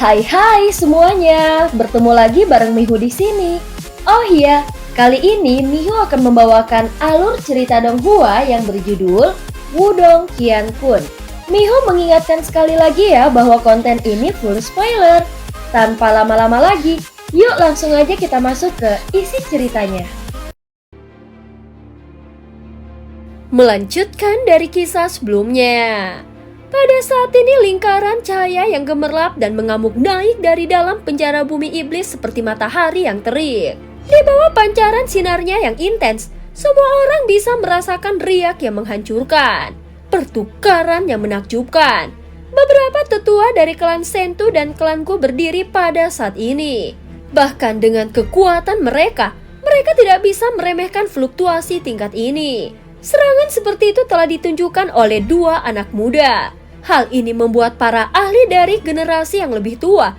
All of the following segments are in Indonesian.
Hai semuanya, bertemu lagi bareng Mihu di sini. Oh iya, kali ini Mihu akan membawakan alur cerita Donghua yang berjudul Wudong Qiankun. Mihu mengingatkan sekali lagi ya bahwa konten ini full spoiler. Tanpa lama-lama lagi, yuk langsung aja kita masuk ke isi ceritanya. Melanjutkan dari kisah sebelumnya. Pada saat ini lingkaran cahaya yang gemerlap dan mengamuk naik dari dalam penjara bumi iblis seperti matahari yang terik. Di bawah pancaran sinarnya yang intens, semua orang bisa merasakan riak yang menghancurkan, pertukaran yang menakjubkan. Beberapa tetua dari klan Sentu dan klanku berdiri pada saat ini. Bahkan dengan kekuatan mereka tidak bisa meremehkan fluktuasi tingkat ini. Serangan seperti itu telah ditunjukkan oleh dua anak muda. Hal ini membuat para ahli dari generasi yang lebih tua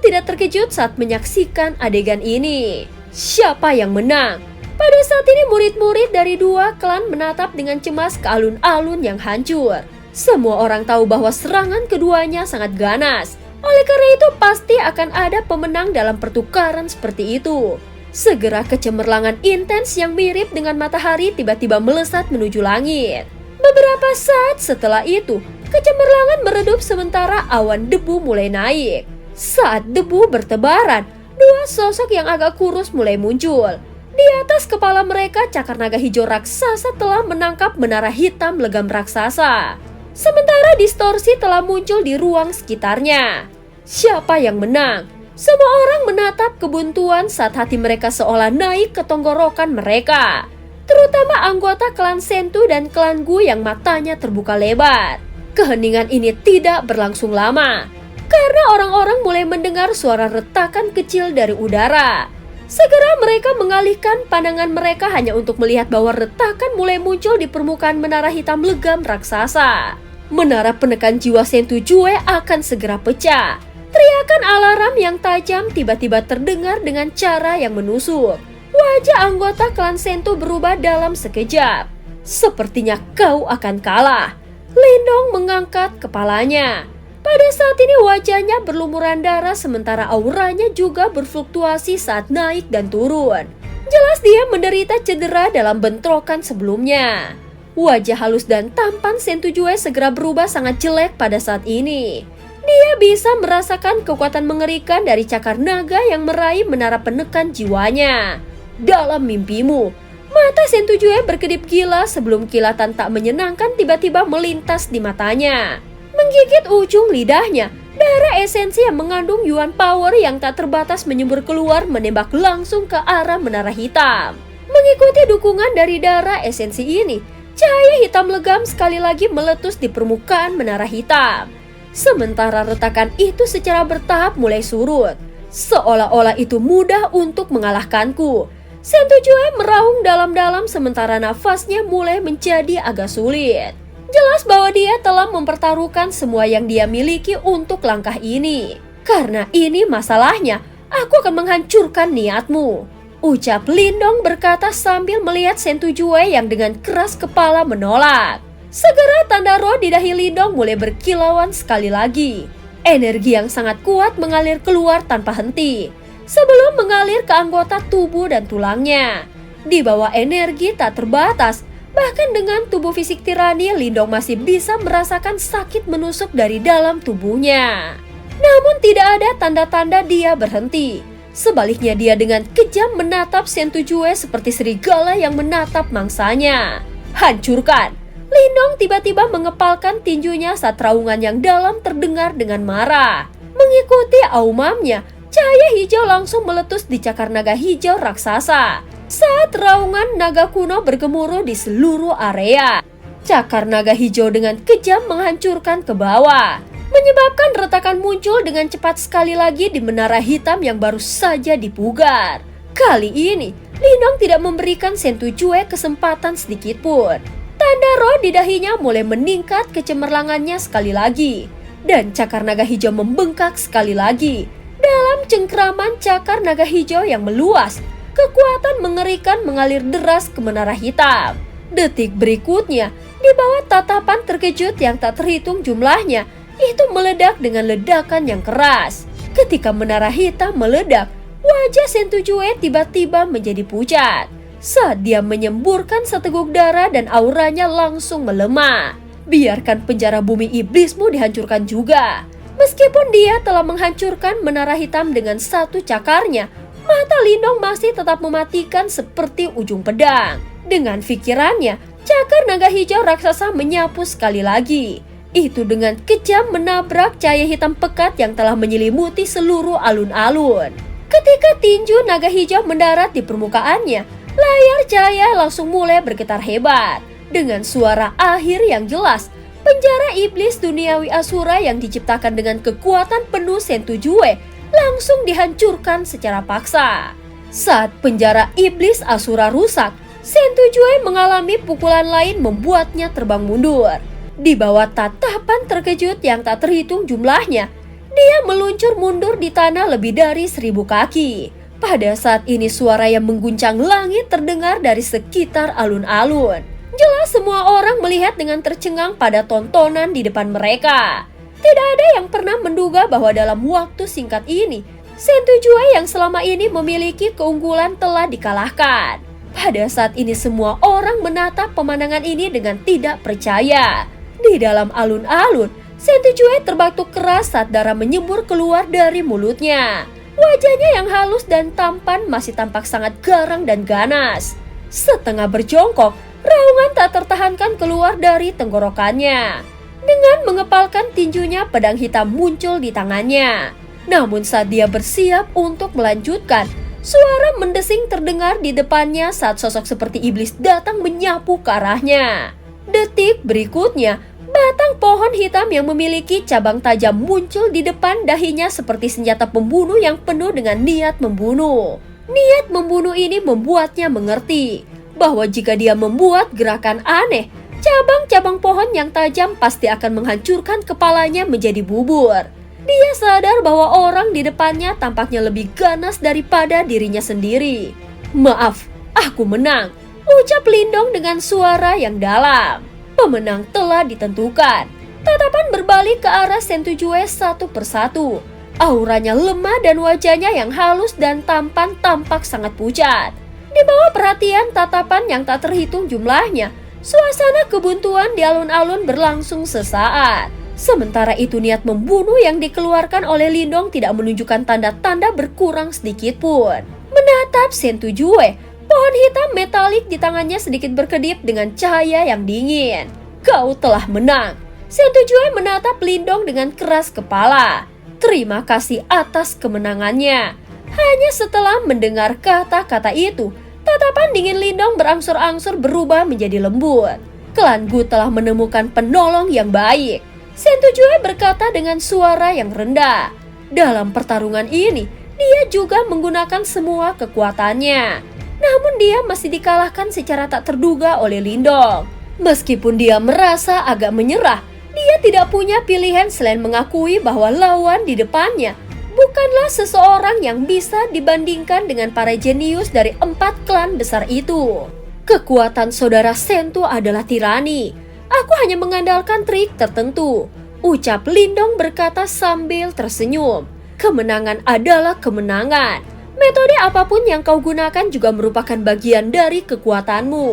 tidak terkejut saat menyaksikan adegan ini. Siapa yang menang? Pada saat ini murid-murid dari dua klan menatap dengan cemas ke alun-alun yang hancur. Semua orang tahu bahwa serangan keduanya sangat ganas. Oleh karena itu pasti akan ada pemenang dalam pertukaran seperti itu. Segera kecemerlangan intens yang mirip dengan matahari tiba-tiba melesat menuju langit. Beberapa saat setelah itu, kecemerlangan meredup sementara awan debu mulai naik. Saat debu bertebaran, dua sosok yang agak kurus mulai muncul. Di atas kepala mereka cakar naga hijau raksasa telah menangkap menara hitam legam raksasa. Sementara distorsi telah muncul di ruang sekitarnya. Siapa yang menang? Semua orang menatap kebuntuan saat hati mereka seolah naik ke tenggorokan mereka. Terutama anggota klan Sentu dan klan Gu yang matanya terbuka lebar. Keheningan ini tidak berlangsung lama, karena orang-orang mulai mendengar suara retakan kecil dari udara. Segera mereka mengalihkan pandangan mereka hanya untuk melihat bahwa retakan mulai muncul di permukaan menara hitam legam raksasa. Menara penekan jiwa Sentu Jue akan segera pecah. Teriakan alarm yang tajam tiba-tiba terdengar dengan cara yang menusuk. Wajah anggota klan Sentu berubah dalam sekejap. Sepertinya kau akan kalah. Lindong mengangkat kepalanya. Pada saat ini wajahnya berlumuran darah sementara auranya juga berfluktuasi saat naik dan turun. Jelas dia menderita cedera dalam bentrokan sebelumnya. Wajah halus dan tampan Sentu Jue segera berubah sangat jelek pada saat ini. Dia bisa merasakan kekuatan mengerikan dari cakar naga yang meraih menara penekan jiwanya. Dalam mimpimu, mata Sentu Jue berkedip gila sebelum kilatan tak menyenangkan tiba-tiba melintas di matanya. Menggigit ujung lidahnya, darah esensi yang mengandung Yuan Power yang tak terbatas menyembur keluar menembak langsung ke arah menara hitam. Mengikuti dukungan dari darah esensi ini, cahaya hitam legam sekali lagi meletus di permukaan menara hitam. Sementara retakan itu secara bertahap mulai surut. Seolah-olah itu mudah untuk mengalahkanku. Sentu Jue meraung dalam-dalam sementara nafasnya mulai menjadi agak sulit. Jelas bahwa dia telah mempertaruhkan semua yang dia miliki untuk langkah ini. Karena ini masalahnya, aku akan menghancurkan niatmu. Ucap Lindong berkata sambil melihat Sentu Jue yang dengan keras kepala menolak. Segera tanda roh di dahi Lindong mulai berkilauan sekali lagi. Energi yang sangat kuat mengalir keluar tanpa henti, sebelum mengalir ke anggota tubuh dan tulangnya. Di bawah energi tak terbatas, bahkan dengan tubuh fisik tirani, Lindong masih bisa merasakan sakit menusuk dari dalam tubuhnya. Namun tidak ada tanda-tanda dia berhenti. Sebaliknya dia dengan kejam menatap Sentu Jue seperti serigala yang menatap mangsanya. Hancurkan! Lindong tiba-tiba mengepalkan tinjunya saat raungan yang dalam terdengar dengan marah. Mengikuti aumamnya, cahaya hijau langsung meletus di cakar naga hijau raksasa. Saat raungan naga kuno bergemuruh di seluruh area. Cakar naga hijau dengan kejam menghancurkan ke bawah, menyebabkan retakan muncul dengan cepat sekali lagi di menara hitam yang baru saja dipugar. Kali ini, Lindong tidak memberikan Sentu Jue kesempatan sedikit pun. Tanda roh di dahinya mulai meningkat kecemerlangannya sekali lagi. Dan cakar naga hijau membengkak sekali lagi. Dalam cengkraman cakar naga hijau yang meluas, kekuatan mengerikan mengalir deras ke menara hitam. Detik berikutnya, di bawah tatapan terkejut yang tak terhitung jumlahnya, itu meledak dengan ledakan yang keras. Ketika menara hitam meledak, wajah Sentujue tiba-tiba menjadi pucat. Saat dia menyemburkan seteguk darah dan auranya langsung melemah. Biarkan penjara bumi iblismu dihancurkan juga. Meskipun dia telah menghancurkan menara hitam dengan satu cakarnya, mata Lindong masih tetap mematikan seperti ujung pedang. Dengan pikirannya, cakar naga hijau raksasa menyapu sekali lagi. Itu dengan kejam menabrak cahaya hitam pekat yang telah menyelimuti seluruh alun-alun. Ketika tinju naga hijau mendarat di permukaannya, layar cahaya langsung mulai bergetar hebat. Dengan suara akhir yang jelas, penjara iblis duniawi Asura yang diciptakan dengan kekuatan penuh Sentujue langsung dihancurkan secara paksa. Saat penjara iblis Asura rusak, Sentujue mengalami pukulan lain membuatnya terbang mundur. Di bawah tatapan terkejut yang tak terhitung jumlahnya, dia meluncur mundur di tanah lebih dari 1000 kaki. Pada saat ini suara yang mengguncang langit terdengar dari sekitar alun-alun. Jelas semua orang melihat dengan tercengang pada tontonan di depan mereka. Tidak ada yang pernah menduga bahwa dalam waktu singkat ini, Sentujue yang selama ini memiliki keunggulan telah dikalahkan. Pada saat ini semua orang menatap pemandangan ini dengan tidak percaya. Di dalam alun-alun, Sentujue terbatuk keras saat darah menyembur keluar dari mulutnya. Wajahnya yang halus dan tampan masih tampak sangat garang dan ganas. Setengah berjongkok, raungan tak tertahankan keluar dari tenggorokannya. Dengan mengepalkan tinjunya, pedang hitam muncul di tangannya. Namun saat dia bersiap untuk melanjutkan, suara mendesing terdengar di depannya saat sosok seperti iblis datang menyapu ke arahnya. Detik berikutnya, batang pohon hitam yang memiliki cabang tajam muncul di depan dahinya seperti senjata pembunuh yang penuh dengan niat membunuh. Niat membunuh ini membuatnya mengerti bahwa jika dia membuat gerakan aneh, cabang-cabang pohon yang tajam pasti akan menghancurkan kepalanya menjadi bubur. Dia sadar bahwa orang di depannya tampaknya lebih ganas daripada dirinya sendiri. "Maaf, aku menang," ucap Lindong dengan suara yang dalam. Pemenang telah ditentukan. Tatapan berbalik ke arah Sentujue satu persatu. Auranya lemah dan wajahnya yang halus dan tampan tampak sangat pucat. Di bawah perhatian tatapan yang tak terhitung jumlahnya, suasana kebuntuan di alun-alun berlangsung sesaat. Sementara itu niat membunuh yang dikeluarkan oleh Lindong tidak menunjukkan tanda-tanda berkurang sedikit pun. Menatap Sentujue, pohon hitam metalik di tangannya sedikit berkedip dengan cahaya yang dingin. "Kau telah menang." Sentujue menatap Lindong dengan keras kepala. "Terima kasih atas kemenangannya." Hanya setelah mendengar kata-kata itu, tatapan dingin Lindong berangsur-angsur berubah menjadi lembut. "Klan Gu telah menemukan penolong yang baik," Sentujue berkata dengan suara yang rendah. Dalam pertarungan ini, dia juga menggunakan semua kekuatannya. Namun dia masih dikalahkan secara tak terduga oleh Lindong. Meskipun dia merasa agak menyerah, dia tidak punya pilihan selain mengakui bahwa lawan di depannya bukanlah seseorang yang bisa dibandingkan dengan para jenius dari 4 klan besar itu. "Kekuatan saudara Sento adalah tirani. Aku hanya mengandalkan trik tertentu," ucap Lindong berkata sambil tersenyum. "Kemenangan adalah kemenangan. Metode apapun yang kau gunakan juga merupakan bagian dari kekuatanmu,"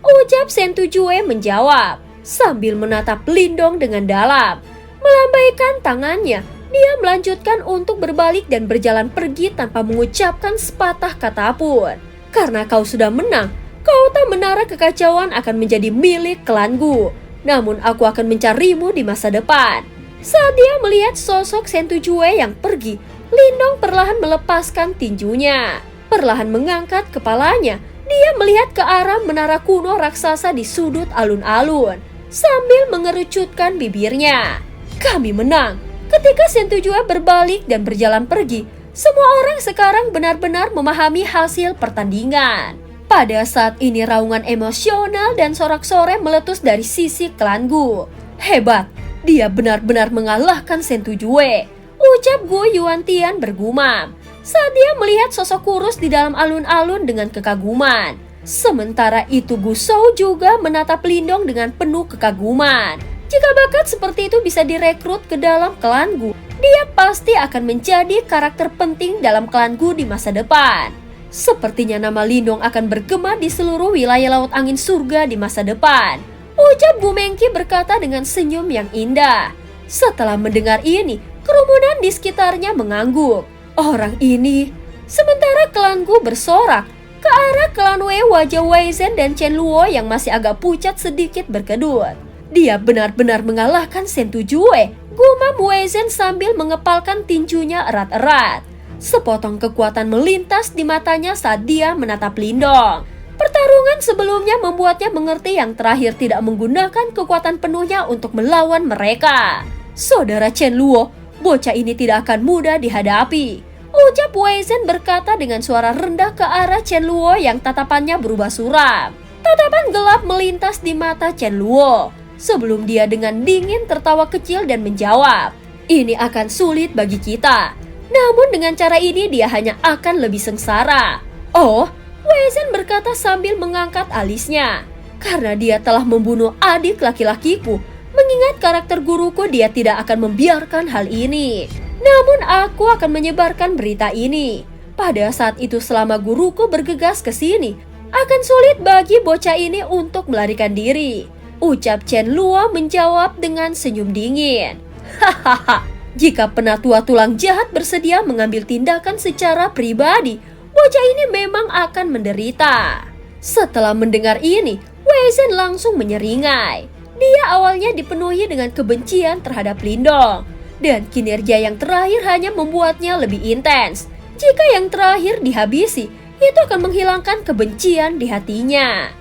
ucap Sentujue menjawab sambil menatap Lindong dengan dalam. Melambaikan tangannya, dia melanjutkan untuk berbalik dan berjalan pergi tanpa mengucapkan sepatah kata pun. "Karena kau sudah menang, kota menara kekacauan akan menjadi milik klan Gu. Namun aku akan mencarimu di masa depan." Saat dia melihat sosok Sentujue yang pergi, Lindong perlahan melepaskan tinjunya. Perlahan mengangkat kepalanya, dia melihat ke arah menara kuno raksasa di sudut alun-alun sambil mengerucutkan bibirnya. "Kami menang." Ketika Sentujue berbalik dan berjalan pergi, semua orang sekarang benar-benar memahami hasil pertandingan. Pada saat ini raungan emosional dan sorak-sorai meletus dari sisi klan Gu. "Hebat, dia benar-benar mengalahkan Sentujue," ucap Gu Yuantian bergumam saat dia melihat sosok kurus di dalam alun-alun dengan kekaguman. Sementara itu Gu Shou juga menatap Lindong dengan penuh kekaguman. Jika bakat seperti itu bisa direkrut ke dalam klanku, dia pasti akan menjadi karakter penting dalam klanku di masa depan. Sepertinya nama Lindong akan bergema di seluruh wilayah Laut Angin Surga di masa depan, ucap Bu Mengki berkata dengan senyum yang indah. Setelah mendengar ini, kerumunan di sekitarnya mengangguk. Orang ini, sementara klanku bersorak ke arah klan Wei, wajah Wei Zhen dan Chen Luo yang masih agak pucat sedikit berkedut. Dia benar-benar mengalahkan Shen Tujue, gumam Wei Zhen sambil mengepalkan tinjunya erat-erat. Sepotong kekuatan melintas di matanya saat dia menatap Lindong. Pertarungan sebelumnya membuatnya mengerti yang terakhir tidak menggunakan kekuatan penuhnya untuk melawan mereka. Saudara Chen Luo, bocah ini tidak akan mudah dihadapi, ucap Wei Zhen berkata dengan suara rendah ke arah Chen Luo yang tatapannya berubah suram. Tatapan gelap melintas di mata Chen Luo sebelum dia dengan dingin tertawa kecil dan menjawab, "Ini akan sulit bagi kita. Namun dengan cara ini dia hanya akan lebih sengsara." "Oh," Wei Zhen berkata sambil mengangkat alisnya. "Karena dia telah membunuh adik laki-lakiku. Mengingat karakter guruku, dia tidak akan membiarkan hal ini. Namun aku akan menyebarkan berita ini. Pada saat itu selama guruku bergegas ke sini, akan sulit bagi bocah ini untuk melarikan diri," ucap Chen Luo menjawab dengan senyum dingin. "Hahaha. Jika penatua tulang jahat bersedia mengambil tindakan secara pribadi, bocah ini memang akan menderita." Setelah mendengar ini, Wei Zhen langsung menyeringai. Dia awalnya dipenuhi dengan kebencian terhadap Lindong, dan kinerja yang terakhir hanya membuatnya lebih intens. Jika yang terakhir dihabisi, itu akan menghilangkan kebencian di hatinya.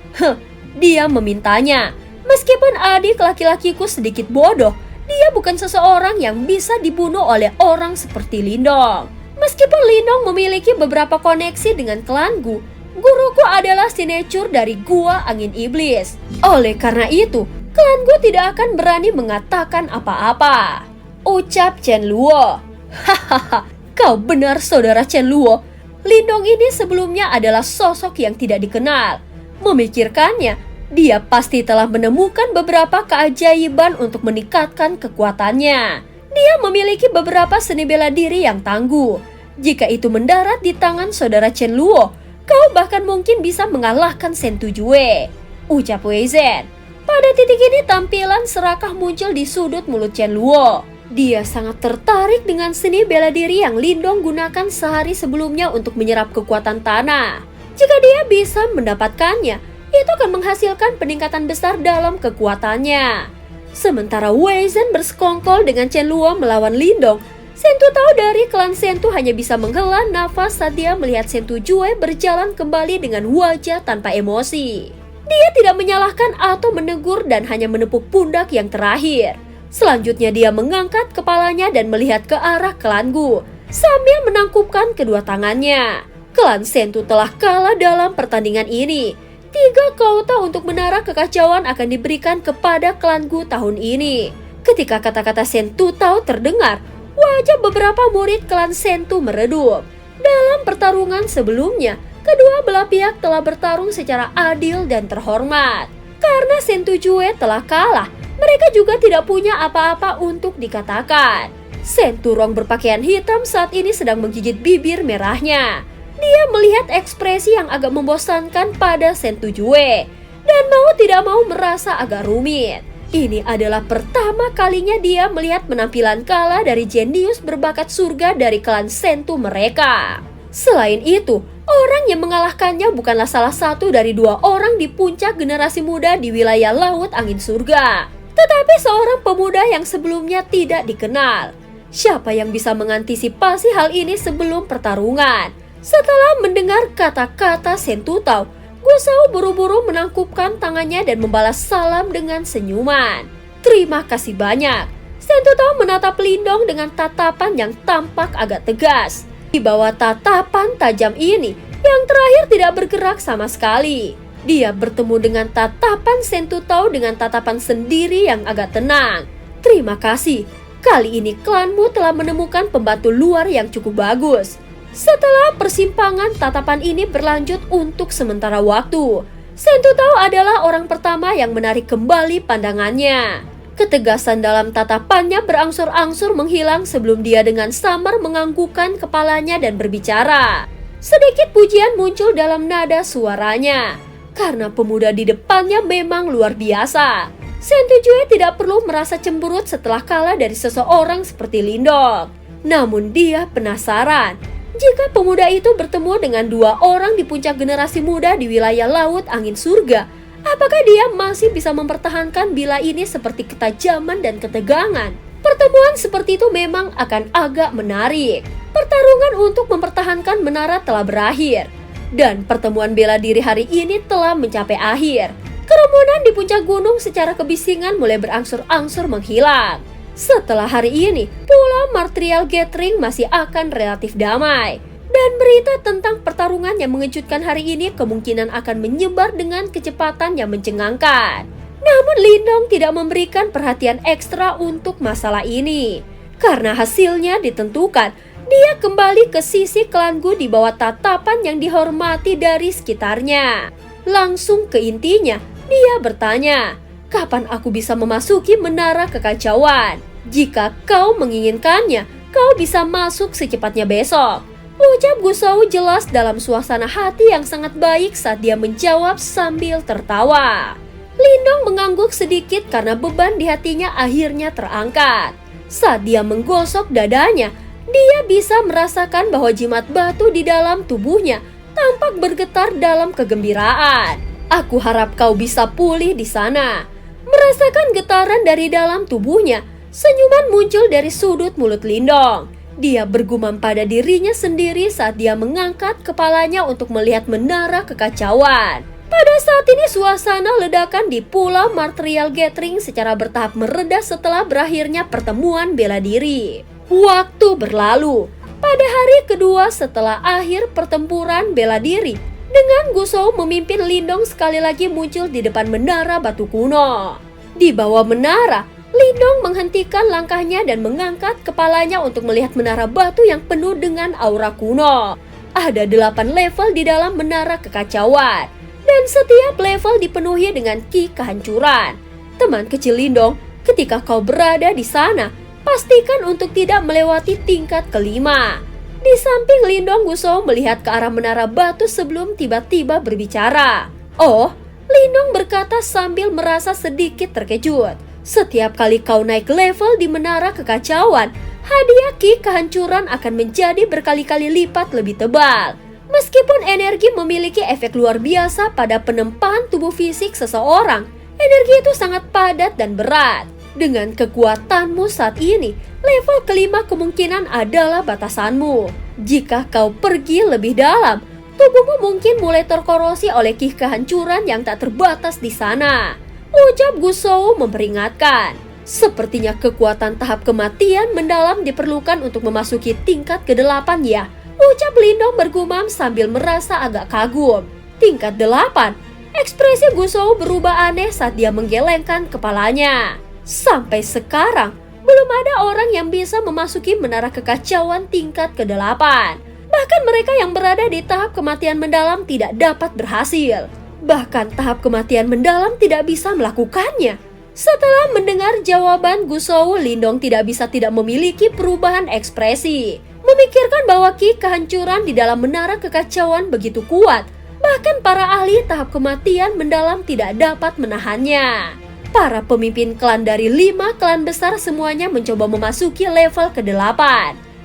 Dia memintanya, "Meskipun adik laki-lakiku sedikit bodoh, dia bukan seseorang yang bisa dibunuh oleh orang seperti Lindong. Meskipun Lindong memiliki beberapa koneksi dengan klanku, guruku adalah sinecur dari Gua Angin Iblis. Oleh karena itu, klanku tidak akan berani mengatakan apa-apa," ucap Chen Luo. "Hahaha, kau benar saudara Chen Luo. Lindong ini sebelumnya adalah sosok yang tidak dikenal. Memikirkannya, dia pasti telah menemukan beberapa keajaiban untuk meningkatkan kekuatannya. Dia memiliki beberapa seni bela diri yang tangguh. Jika itu mendarat di tangan saudara Chen Luo, kau bahkan mungkin bisa mengalahkan Shen Tujue," ucap Wei Zhen. Pada titik ini tampilan serakah muncul di sudut mulut Chen Luo. Dia sangat tertarik dengan seni bela diri yang Lindong gunakan sehari sebelumnya untuk menyerap kekuatan tanah. Jika dia bisa mendapatkannya, itu akan menghasilkan peningkatan besar dalam kekuatannya. Sementara Wei Zhen bersekongkol dengan Chen Luo melawan Lindong, Shen Tutao dari klan Shen Tu hanya bisa menghela nafas saat dia melihat Shen Tujue berjalan kembali dengan wajah tanpa emosi. Dia tidak menyalahkan atau menegur dan hanya menepuk pundak yang terakhir. Selanjutnya dia mengangkat kepalanya dan melihat ke arah klan Gu sambil menangkupkan kedua tangannya. Klan Shen Tu telah kalah dalam pertandingan ini. 3 kota untuk menara kekacauan akan diberikan kepada klan Gu tahun ini. Ketika kata-kata Shen Tutao terdengar, wajah beberapa murid klan Shen Tu meredup. Dalam pertarungan sebelumnya, kedua belah pihak telah bertarung secara adil dan terhormat. Karena Shen Tujue telah kalah, mereka juga tidak punya apa-apa untuk dikatakan. Shen Turong berpakaian hitam saat ini sedang menggigit bibir merahnya. Dia melihat ekspresi yang agak membosankan pada Shen Tujue dan mau tidak mau merasa agak rumit. Ini adalah pertama kalinya dia melihat penampilan kalah dari jenius berbakat surga dari klan Shen Tu mereka. Selain itu, orang yang mengalahkannya bukanlah salah satu dari 2 orang di puncak generasi muda di wilayah Laut Angin Surga, tetapi seorang pemuda yang sebelumnya tidak dikenal. Siapa yang bisa mengantisipasi hal ini sebelum pertarungan? Setelah mendengar kata-kata Shen Tutao, Gusao buru-buru menangkupkan tangannya dan membalas salam dengan senyuman. "Terima kasih banyak." Shen Tutao menatap Lindong dengan tatapan yang tampak agak tegas. Di bawah tatapan tajam ini, yang terakhir tidak bergerak sama sekali. Dia bertemu dengan tatapan Shen Tutao dengan tatapan sendiri yang agak tenang. "Terima kasih. Kali ini klanmu telah menemukan pembantu luar yang cukup bagus." Setelah persimpangan, tatapan ini berlanjut untuk sementara waktu. Shen Tutao adalah orang pertama yang menarik kembali pandangannya. Ketegasan dalam tatapannya berangsur-angsur menghilang sebelum dia dengan samar menganggukkan kepalanya dan berbicara. Sedikit pujian muncul dalam nada suaranya, karena pemuda di depannya memang luar biasa. Sentujue tidak perlu merasa cemberut setelah kalah dari seseorang seperti Lindong. Namun dia penasaran, jika pemuda itu bertemu dengan dua orang di puncak generasi muda di wilayah Laut Angin Surga, apakah dia masih bisa mempertahankan bila ini seperti ketajaman dan ketegangan? Pertemuan seperti itu memang akan agak menarik. Pertarungan untuk mempertahankan menara telah berakhir, dan pertemuan bela diri hari ini telah mencapai akhir. Kerumunan di puncak gunung secara kebisingan mulai berangsur-angsur menghilang. Setelah hari ini, Pulau Martrial Gathering masih akan relatif damai. Dan berita tentang pertarungan yang mengejutkan hari ini kemungkinan akan menyebar dengan kecepatan yang mencengangkan. Namun Lindong tidak memberikan perhatian ekstra untuk masalah ini. Karena hasilnya ditentukan, dia kembali ke sisi klan Gu di bawah tatapan yang dihormati dari sekitarnya. Langsung ke intinya, dia bertanya, "Kapan aku bisa memasuki menara kekacauan? Jika kau menginginkannya, kau bisa masuk secepatnya besok." Ucap Gu Shou jelas dalam suasana hati yang sangat baik saat dia menjawab sambil tertawa. Lindong mengangguk sedikit karena beban di hatinya akhirnya terangkat. Saat dia menggosok dadanya, dia bisa merasakan bahwa jimat batu di dalam tubuhnya tampak bergetar dalam kegembiraan. "Aku harap kau bisa pulih di sana." Merasakan getaran dari dalam tubuhnya, senyuman muncul dari sudut mulut Lindong. Dia bergumam pada dirinya sendiri saat dia mengangkat kepalanya untuk melihat menara kekacauan. Pada saat ini suasana ledakan di Pulau Martrial Gathering secara bertahap mereda setelah berakhirnya pertemuan bela diri. Waktu berlalu. Pada hari kedua setelah akhir pertempuran bela diri, dengan Gu Shou memimpin Lindong sekali lagi muncul di depan menara batu kuno. Di bawah menara, Lindong menghentikan langkahnya dan mengangkat kepalanya untuk melihat menara batu yang penuh dengan aura kuno. Ada 8 level di dalam menara kekacauan, dan setiap level dipenuhi dengan ki kehancuran. Teman kecil Lindong, ketika kau berada di sana, pastikan untuk tidak melewati tingkat kelima. Di samping Lindong, Gu Shou melihat ke arah menara batu sebelum tiba-tiba berbicara. "Oh," Lindong berkata sambil merasa sedikit terkejut. "Setiap kali kau naik level di menara kekacauan, hadiah ki kehancuran akan menjadi berkali-kali lipat lebih tebal. Meskipun energi memiliki efek luar biasa pada penempaan tubuh fisik seseorang, energi itu sangat padat dan berat. Dengan kekuatanmu saat ini, level kelima kemungkinan adalah batasanmu. Jika kau pergi lebih dalam, tubuhmu mungkin mulai terkorosi oleh ki kehancuran yang tak terbatas di sana." Ucap Gu Shou memperingatkan. Sepertinya kekuatan tahap kematian mendalam diperlukan untuk memasuki tingkat ke-8 ya. Ucap Lindong bergumam sambil merasa agak kagum. Tingkat 8. Ekspresi Gu Shou berubah aneh saat dia menggelengkan kepalanya. Sampai sekarang, belum ada orang yang bisa memasuki menara kekacauan tingkat ke-8. Bahkan mereka yang berada di tahap kematian mendalam tidak dapat berhasil. Bahkan tahap kematian mendalam tidak bisa melakukannya. Setelah mendengar jawaban Gu Shou, Lindong tidak bisa tidak memiliki perubahan ekspresi. Memikirkan bahwa ki kehancuran di dalam menara kekacauan begitu kuat, bahkan para ahli tahap kematian mendalam tidak dapat menahannya. Para pemimpin klan dari 5 klan besar semuanya mencoba memasuki level ke-8.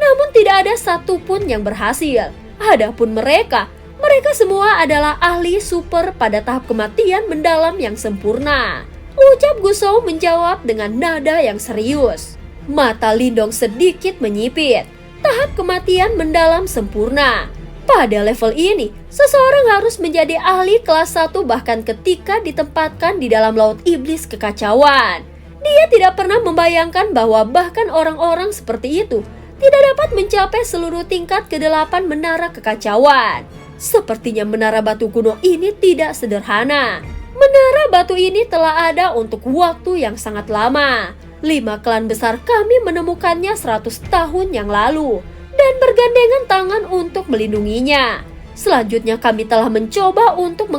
Namun tidak ada satupun yang berhasil. Adapun mereka semua adalah ahli super pada tahap kematian mendalam yang sempurna. Ucap Gu Shou menjawab dengan nada yang serius. Mata Lindong sedikit menyipit. Tahap kematian mendalam sempurna. Pada level ini, seseorang harus menjadi ahli kelas 1 bahkan ketika ditempatkan di dalam laut iblis kekacauan. Dia tidak pernah membayangkan bahwa bahkan orang-orang seperti itu tidak dapat mencapai seluruh tingkat ke-8 menara kekacauan. Sepertinya menara batu kuno ini tidak sederhana. Menara batu ini telah ada untuk waktu yang sangat lama. 5 klan besar kami menemukannya 100 tahun yang lalu dan bergandengan tangan untuk melindunginya. Selanjutnya kami telah mencoba untuk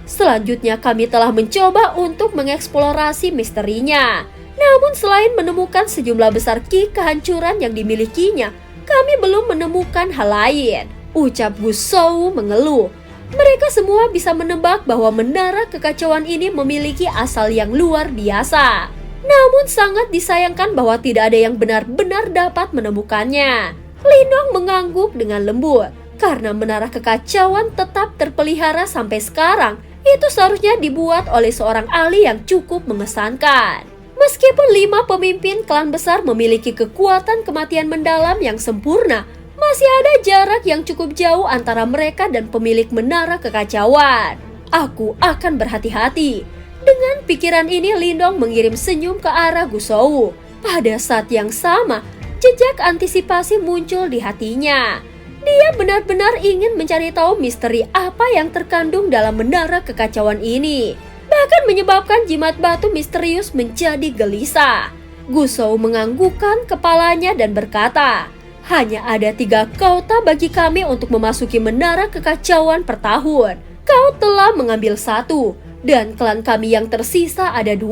Selanjutnya kami telah mencoba untuk mengeksplorasi misterinya. Namun selain menemukan sejumlah besar ki kehancuran yang dimilikinya, kami belum menemukan hal lain, ucap Gu Shou mengeluh. Mereka semua bisa menebak bahwa menara kekacauan ini memiliki asal yang luar biasa. Namun sangat disayangkan bahwa tidak ada yang benar-benar dapat menemukannya. Lindong mengangguk dengan lembut. Karena menara kekacauan tetap terpelihara sampai sekarang, itu seharusnya dibuat oleh seorang ahli yang cukup mengesankan. Meskipun 5 pemimpin klan besar memiliki kekuatan kematian mendalam yang sempurna, masih ada jarak yang cukup jauh antara mereka dan pemilik menara kekacauan. Aku akan berhati-hati. Dengan pikiran ini, Lindong mengirim senyum ke arah Gu Shou. Pada saat yang sama, jejak antisipasi muncul di hatinya. Dia benar-benar ingin mencari tahu misteri apa yang terkandung dalam menara kekacauan ini. Bahkan menyebabkan jimat batu misterius menjadi gelisah. Gu Shou menganggukkan kepalanya dan berkata, hanya ada 3 kota bagi kami untuk memasuki menara kekacauan per tahun. Kau telah mengambil 1, dan klan kami yang tersisa ada 2.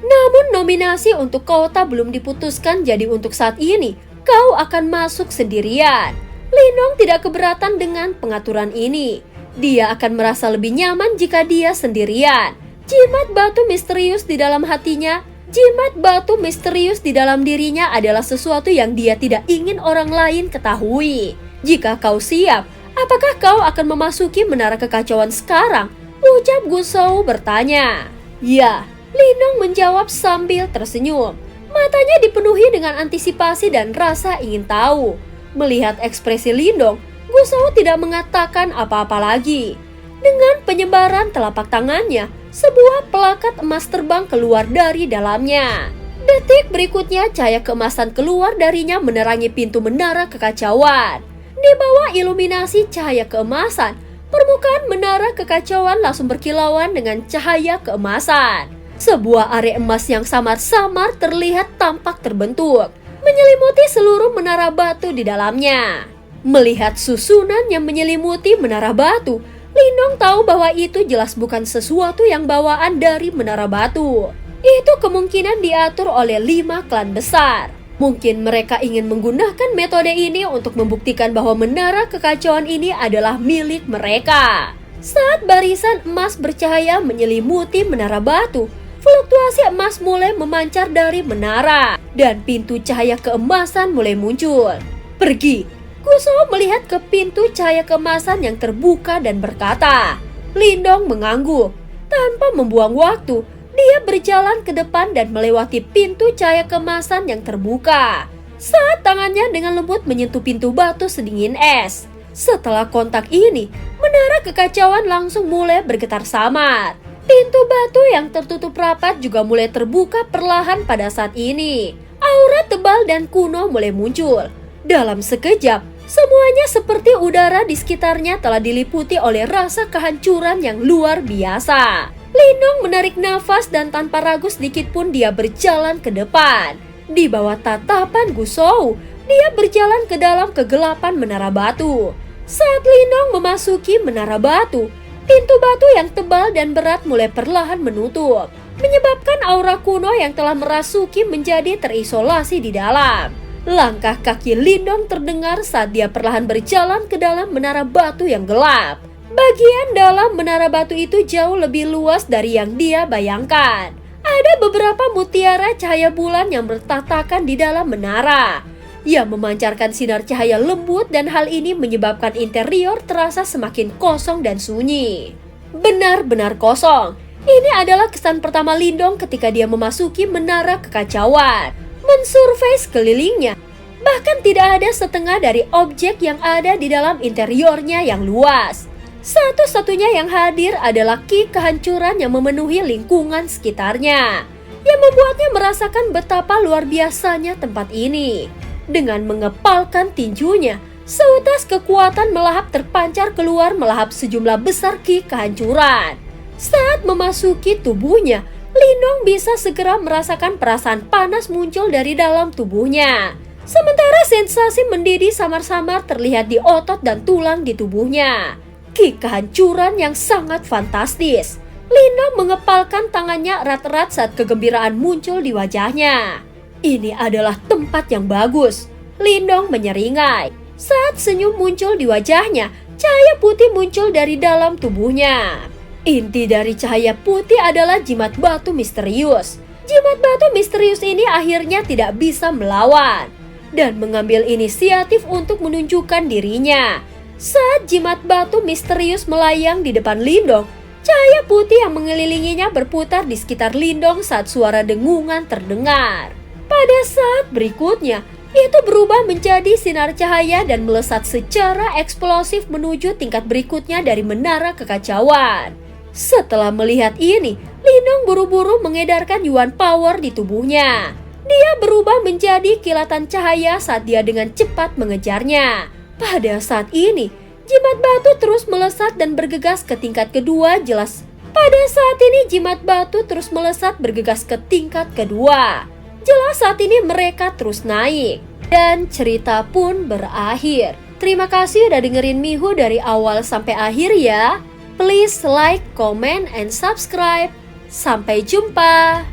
Namun nominasi untuk kota belum diputuskan, jadi untuk saat ini kau akan masuk sendirian. Lindong tidak keberatan dengan pengaturan ini. Dia akan merasa lebih nyaman jika dia sendirian. Jimat batu misterius di dalam hatinya, jimat batu misterius di dalam dirinya adalah sesuatu yang dia tidak ingin orang lain ketahui. Jika kau siap, apakah kau akan memasuki menara kekacauan sekarang? Ucap Gu Shou bertanya. Ya, Lindong menjawab sambil tersenyum. Matanya dipenuhi dengan antisipasi dan rasa ingin tahu. Melihat ekspresi Lindong, Gu Shou tidak mengatakan apa-apa lagi. Dengan penyebaran telapak tangannya, sebuah pelakat emas terbang keluar dari dalamnya. Detik berikutnya, cahaya keemasan keluar darinya menerangi pintu menara kekacauan. Di bawah iluminasi cahaya keemasan, permukaan menara kekacauan langsung berkilauan dengan cahaya keemasan. Sebuah area emas yang samar-samar terlihat tampak terbentuk, menyelimuti seluruh menara batu di dalamnya. Melihat susunan yang menyelimuti menara batu, Lindong tahu bahwa itu jelas bukan sesuatu yang bawaan dari menara batu. Itu kemungkinan diatur oleh 5 klan besar. Mungkin mereka ingin menggunakan metode ini untuk membuktikan bahwa menara kekacauan ini adalah milik mereka. Saat barisan emas bercahaya menyelimuti menara batu, fluktuasi emas mulai memancar dari menara dan pintu cahaya keemasan mulai muncul. Pergi. Gu Shou melihat ke pintu cahaya keemasan yang terbuka dan berkata. Lindong mengangguk. Tanpa membuang waktu, dia berjalan ke depan dan melewati pintu cahaya keemasan yang terbuka. Saat tangannya dengan lembut menyentuh pintu batu sedingin es. Setelah kontak ini, menara kekacauan langsung mulai bergetar samar. Pintu batu yang tertutup rapat juga mulai terbuka perlahan pada saat ini. Aura tebal dan kuno mulai muncul. Dalam sekejap, semuanya seperti udara di sekitarnya telah diliputi oleh rasa kehancuran yang luar biasa. Lindong menarik nafas dan tanpa ragu sedikit pun dia berjalan ke depan. Di bawah tatapan Gu Shou, dia berjalan ke dalam kegelapan menara batu. Saat Lindong memasuki menara batu, pintu batu yang tebal dan berat mulai perlahan menutup, menyebabkan aura kuno yang telah merasuki menjadi terisolasi di dalam. Langkah kaki Lindong terdengar saat dia perlahan berjalan ke dalam menara batu yang gelap. Bagian dalam menara batu itu jauh lebih luas dari yang dia bayangkan. Ada beberapa mutiara cahaya bulan yang bertatakan di dalam menara. Ia memancarkan sinar cahaya lembut dan hal ini menyebabkan interior terasa semakin kosong dan sunyi. Benar-benar kosong. Ini adalah kesan pertama Lindong ketika dia memasuki menara kekacauan. Mensurvei sekelilingnya, bahkan tidak ada setengah dari objek yang ada di dalam interiornya yang luas. Satu-satunya yang hadir adalah ki kehancuran yang memenuhi lingkungan sekitarnya, yang membuatnya merasakan betapa luar biasanya tempat ini. Dengan mengepalkan tinjunya, seutas kekuatan melahap terpancar keluar melahap sejumlah besar ki kehancuran. Saat memasuki tubuhnya, Lindong bisa segera merasakan perasaan panas muncul dari dalam tubuhnya. Sementara sensasi mendidih samar-samar terlihat di otot dan tulang di tubuhnya. kick kehancuran yang sangat fantastis. Lindong mengepalkan tangannya erat-erat saat kegembiraan muncul di wajahnya. Ini adalah tempat yang bagus. Lindong menyeringai. Saat senyum muncul di wajahnya, cahaya putih muncul dari dalam tubuhnya. Inti dari cahaya putih adalah jimat batu misterius. Jimat batu misterius ini akhirnya tidak bisa melawan dan mengambil inisiatif untuk menunjukkan dirinya. Saat jimat batu misterius melayang di depan Lindong, cahaya putih yang mengelilinginya berputar di sekitar Lindong saat suara dengungan terdengar. Pada saat berikutnya, itu berubah menjadi sinar cahaya dan melesat secara eksplosif menuju tingkat berikutnya dari menara kekacauan. Setelah melihat ini, Lindong buru-buru mengedarkan Yuan Power di tubuhnya. Dia berubah menjadi kilatan cahaya saat dia dengan cepat mengejarnya. Pada saat ini, jimat batu terus melesat dan bergegas ke tingkat kedua jelas. Pada saat ini jimat batu terus melesat bergegas ke tingkat kedua. Jelas saat ini mereka terus naik. Dan cerita pun berakhir. Terima kasih udah dengerin Mihu dari awal sampai akhir ya. Please like, comment, and subscribe. Sampai jumpa.